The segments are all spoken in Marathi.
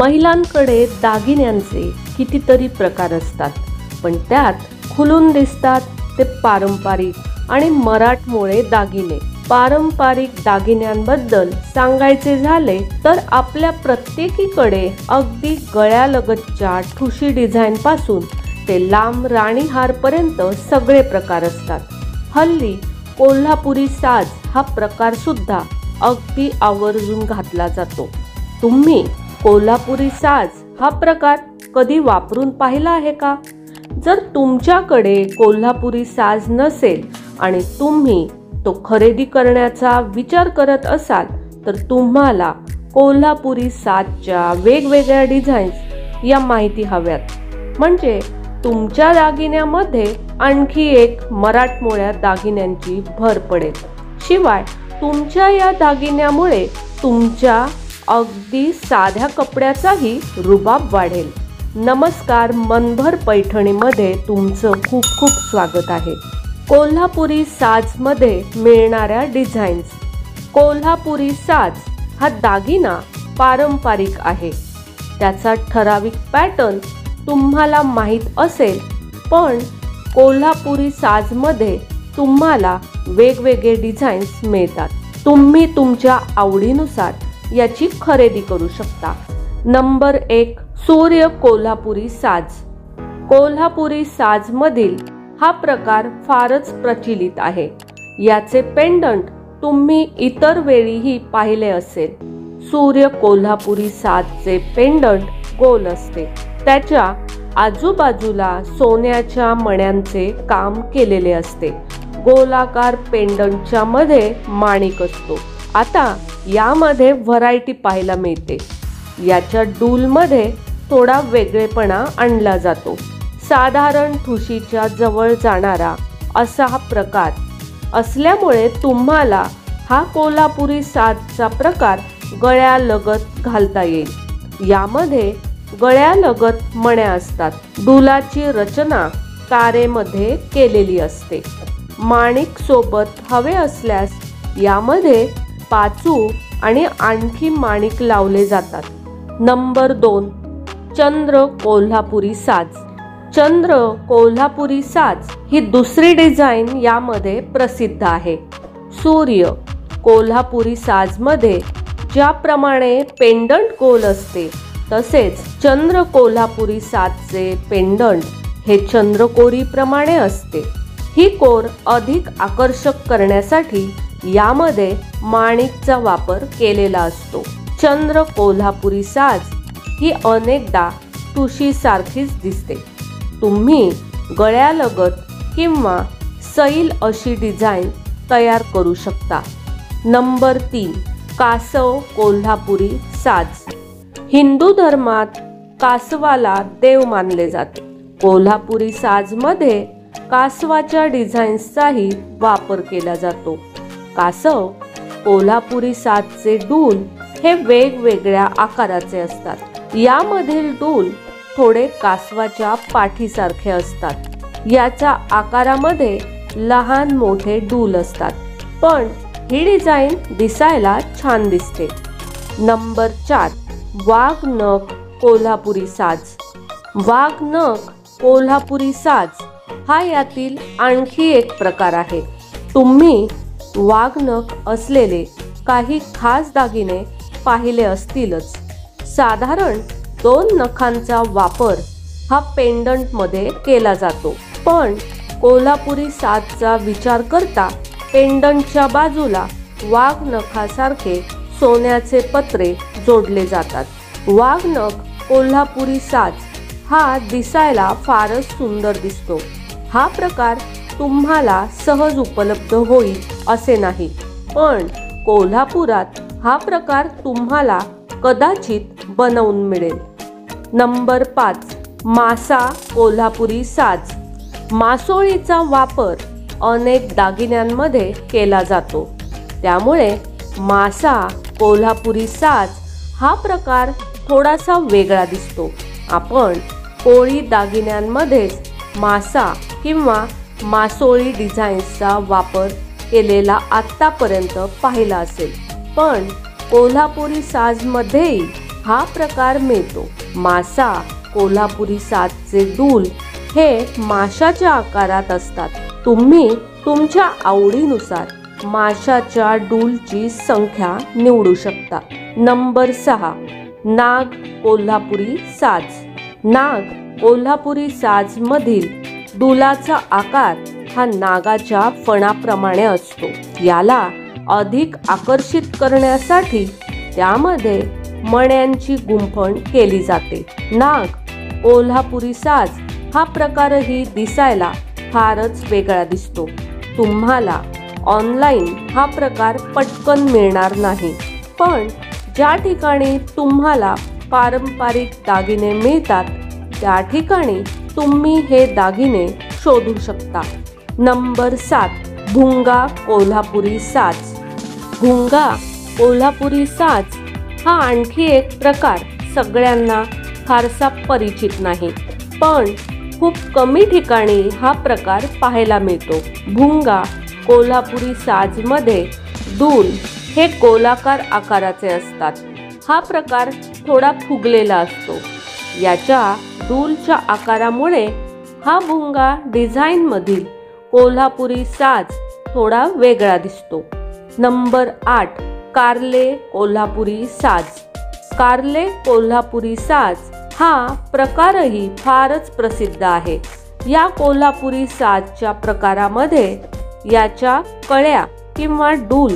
महिलांकडे दागिन्यांचे कितीतरी प्रकार असतात, पण त्यात खुलून दिसतात ते पारंपरिक आणि मराठमोळे दागिने। पारंपरिक दागिन्यांबद्दल सांगायचे झाले तर आपल्या प्रत्येकीकडे अगदी गळ्यालगतच्या ठुशी डिझाइन पासून ते लांब राणी हार पर्यंत सगळे प्रकार असतात। हल्ली कोल्हापुरी साज हा प्रकार सुद्धा अगदी आवर्जून घातला जातो। तुम्ही कोल्हापुरी साज हा प्रकार कधी वापरून पाहिला आहे का? जर तुमच्याकडे कोल्हापुरी साज नसेल आणि तुम्ही तो खरेदी करण्याचा विचार करत असाल तर तुम्हाला कोल्हापुरी साजच्या वेगवेगळ्या डिझाईन्स या माहिती हव्यात, म्हणजे तुमच्या दागिन्यामध्ये आणखी एक मराठमोळ्या दागिन्यांची भर पडेल। शिवाय तुमच्या या दागिन्यामुळे तुमच्या अगदी साध्या कपड्याचाही रुबाब वाढेल। नमस्कार, मनभर पैठणीमध्ये तुमचं खूप खूप स्वागत आहे। कोल्हापुरी साजमध्ये मिळणाऱ्या डिझाईन्स। कोल्हापुरी साज हा दागिना पारंपरिक आहे, त्याचा ठराविक पॅटर्न तुम्हाला माहीत असेल, पण कोल्हापुरी साजमध्ये तुम्हाला वेगवेगळे डिझाईन्स मिळतात। तुम्ही तुमच्या आवडीनुसार याची खरेदी करू शकता। नंबर 1, सूर्य कोल्हापुरी साज। कोल्हापुरी साजमधील हा प्रकार फारच प्रचलित आहे। याचे पेंडंट तुम्ही इतर वेळीही पाहिले असेल। सूर्य कोल्हापुरी साजचे पेंडंट गोल असते, त्याच्या आजूबाजूला सोन्याच्या मण्यांचे काम केलेले असते। गोलाकार पेंडंटच्या मध्ये माणिक असतो। आता यामध्ये व्हरायटी पाहायला मिळते। याच्या डूलमध्ये थोडा वेगळेपणा आणला जातो। साधारण ठुशीच्या जवळ जाणारा असा हा प्रकार असल्यामुळे तुम्हाला हा कोल्हापुरी साजचा प्रकार गळ्यालगत घालता येईल। यामध्ये गळ्यालगत मण्या असतात। डुलाची रचना तारेमध्ये केलेली असते। माणिक सोबत हवे असल्यास यामध्ये पाचू आणि आणखी माणिक लावले जातात। नंबर 2, चंद्र कोल्हापुरी साज। चंद्र कोल्हापुरी साज ही दुसरी डिझाईन यामध्ये प्रसिद्ध आहे। सूर्य कोल्हापुरी साजमध्ये ज्याप्रमाणे पेंडंट गोल असते, तसेच चंद्र कोल्हापुरी साजचे पेंडंट हे चंद्रकोरी प्रमाणे असते। ही कोर अधिक आकर्षक करण्यासाठी यामध्ये माणिकचा वापर केलेला असतो। चंद्र कोल्हापुरी साज ही अनेकदा ठुशी सारखीच दिसते। तुम्ही गळ्यालगत किंवा सैल अशी डिझाईन तयार करू शकता। नंबर 3, कासव कोल्हापुरी साज। हिंदू धर्मात कासवाला देव मानले जाते। कोल्हापुरी साजमध्ये कासवाच्या डिझाईन्सचाही वापर केला जातो। कासव कोल्हापुरी साजचे डूल हे वेगवेगळ्या आकाराचे असतात। यामधील डूल थोडे कासवाच्या पाठीसारखे असतात। याच्या आकारामध्ये लहान मोठे डूल असतात, पण ही डिझाईन दिसायला छान दिसते। नंबर 4, वाघ नख कोल्हापुरी साज। वाघ नख कोल्हापुरी साज हा यातील आणखी एक प्रकार आहे। तुम्ही वाघ नख असलेले काही खास दागिने पाहिले असतीलच। साधारण 2 नखांचा वापर हा पेंडंट मध्ये केला जातो, पण कोल्हापुरी साजचा विचार करता पेंडंटच्या बाजूला वाघ नखासारखे सोन्याचे पत्रे जोडले जातात। वाघ नख कोल्हापुरी साज हा दिसायला फारच सुंदर दिसतो। हा प्रकार तुम्हाला सहज उपलब्ध होईल असे नाही, पण कोल्हापुरात हा प्रकार तुम्हाला कदाचित बनवून मिळेल। नंबर 5, मासा कोल्हापुरी साज। मासोळीचा वापर अनेक दागिन्यांमध्ये केला जातो, त्यामुळे मासा कोल्हापुरी साज हा प्रकार थोडासा वेगळा दिसतो। आपण कोळी दागिन्यांमध्येच मासा किंवा मासोळी डिझाईन्सचा वापर केलेला आतापर्यंत पाहिला असेल, पण कोल्हापुरी साजमध्येही हा प्रकार मिळतो। मासा कोल्हापुरी साजचे डूल हे माशाच्या आकारात असतात। तुम्ही तुमच्या आवडीनुसार माशाच्या डूलची संख्या निवडू शकता। नंबर 6, नाग कोल्हापुरी साज। नाग कोल्हापुरी साज मधील डुलाचा आकार हा नागाच्या फणाप्रमाणे असतो। याला अधिक आकर्षित करण्यासाठी त्यामध्ये मण्यांची गुंफण केली जाते। नाग कोल्हापुरी साज हा प्रकारही दिसायला फारच वेगळा दिसतो। तुम्हाला ऑनलाईन हा प्रकार पटकन मिळणार नाही, पण ज्या ठिकाणी तुम्हाला पारंपरिक दागिने मिळतात त्या ठिकाणी तुम्ही हे दागिने शोधू शकता। नंबर 7, भुंगा कोल्हापुरी साज। भुंगा कोल्हापुरी साज हा आणखी एक प्रकार सगळ्यांना फारसा परिचित नाही, पण खूप कमी ठिकाणी हा प्रकार पाहायला मिळतो। भुंगा कोल्हापुरी साजमध्ये डूल हे गोलाकार आकाराचे असतात। हा प्रकार थोडा फुगलेला असतो। याच्या डूलच्या आकारामुळे हा भुंगा डिझाईनमधील कोल्हापुरी साज थोडा वेगळा दिसतो। नंबर 8, कारले कोल्हापुरी साज। कारले कोल्हापुरी साज हा प्रकारही फारच प्रसिद्ध आहे। या कोल्हापुरी साजच्या प्रकारामध्ये याच्या कळ्या किंवा डूल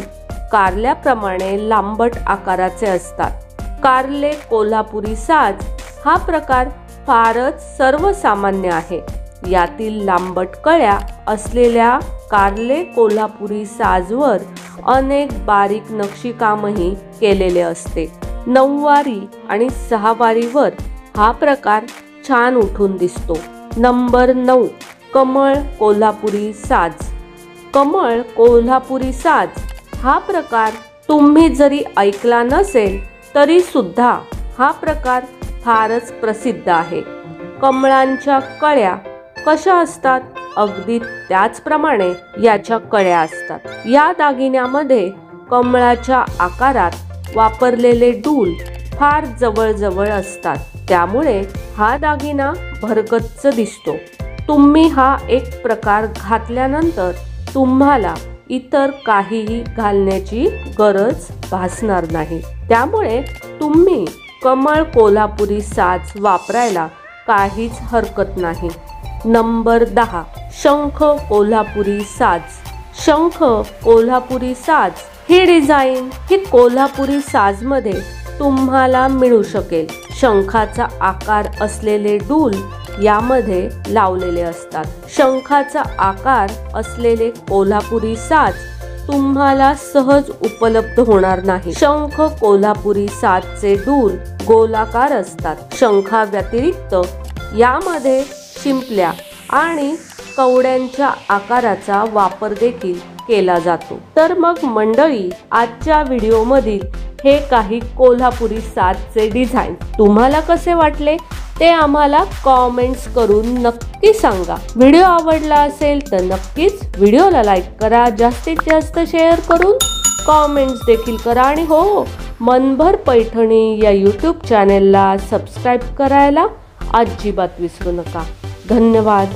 कारल्याप्रमाणे लांबट आकाराचे असतात। कारले कोल्हापुरी साज हा प्रकार फारच सर्वसामान्य आहे। यातील लांबट कळ्या असलेल्या कारले कोल्हापुरी साजवर अनेक बारीक नक्षीकामही केलेले असते। 9 वारी आणि 6 वारीवर हा प्रकार छान उठून दिसतो। नंबर 9, कमळ कोल्हापुरी साज। कमळ कोल्हापुरी साज हा प्रकार तुम्ही जरी ऐकला नसेल तरी सुद्धा हा प्रकार फारच प्रसिद्ध आहे। कमळांच्या कळ्या कशा असतात, अगदी त्याचप्रमाणे याच्या कळ्या असतात। या दागिन्यामध्ये कमळाच्या आकारात वापरलेले डूल फार जवळ असतात, त्यामुळे हा दागिना भरगच्च दिसतो। तुम्ही हा एक प्रकार घातल्यानंतर तुम्हाला इतर काहीही घालण्याची गरज भासणार नाही, त्यामुळे तुम्ही कमळ कोल्हापुरी साज वापरायला काहीच हरकत नाही। नंबर 10, शंख कोल्हापुरी साज। शंख कोल्हापुरी साज ही डिझाईन ही कोल्हापुरी साजमध्ये तुम्हाला मिळू शकेल। शंखाचा आकार असलेले डूल यामध्ये लावलेले असतात। शंखाचा आकार असलेले कोल्हापुरी साज तुम्हाला सहज उपलब्ध होणार नाही। शंख कोल्हापुरी साजचे डूल गोलाकार असतात। शंखा व्यतिरिक्त यामध्ये शिंपल्या आणि कवड्यांच्या आकाराचा वापर देखील केला जातो। तर मग मंडळी, आजच्या व्हिडिओमधील हे काही कोल्हापुरी साजचे डिझाईन तुम्हाला कसे वाटले ते आम्हाला कॉमेंट्स करून नक्की सांगा। व्हिडिओ आवडला असेल तर नक्कीच व्हिडिओला लाईक करा, जास्तीत जास्त शेअर करून कॉमेंट्स देखील करा आणि हो, मनभर पैठणी या यूट्यूब चॅनेलला सबस्क्राईब करायला अजिबात विसरू नका। धन्यवाद।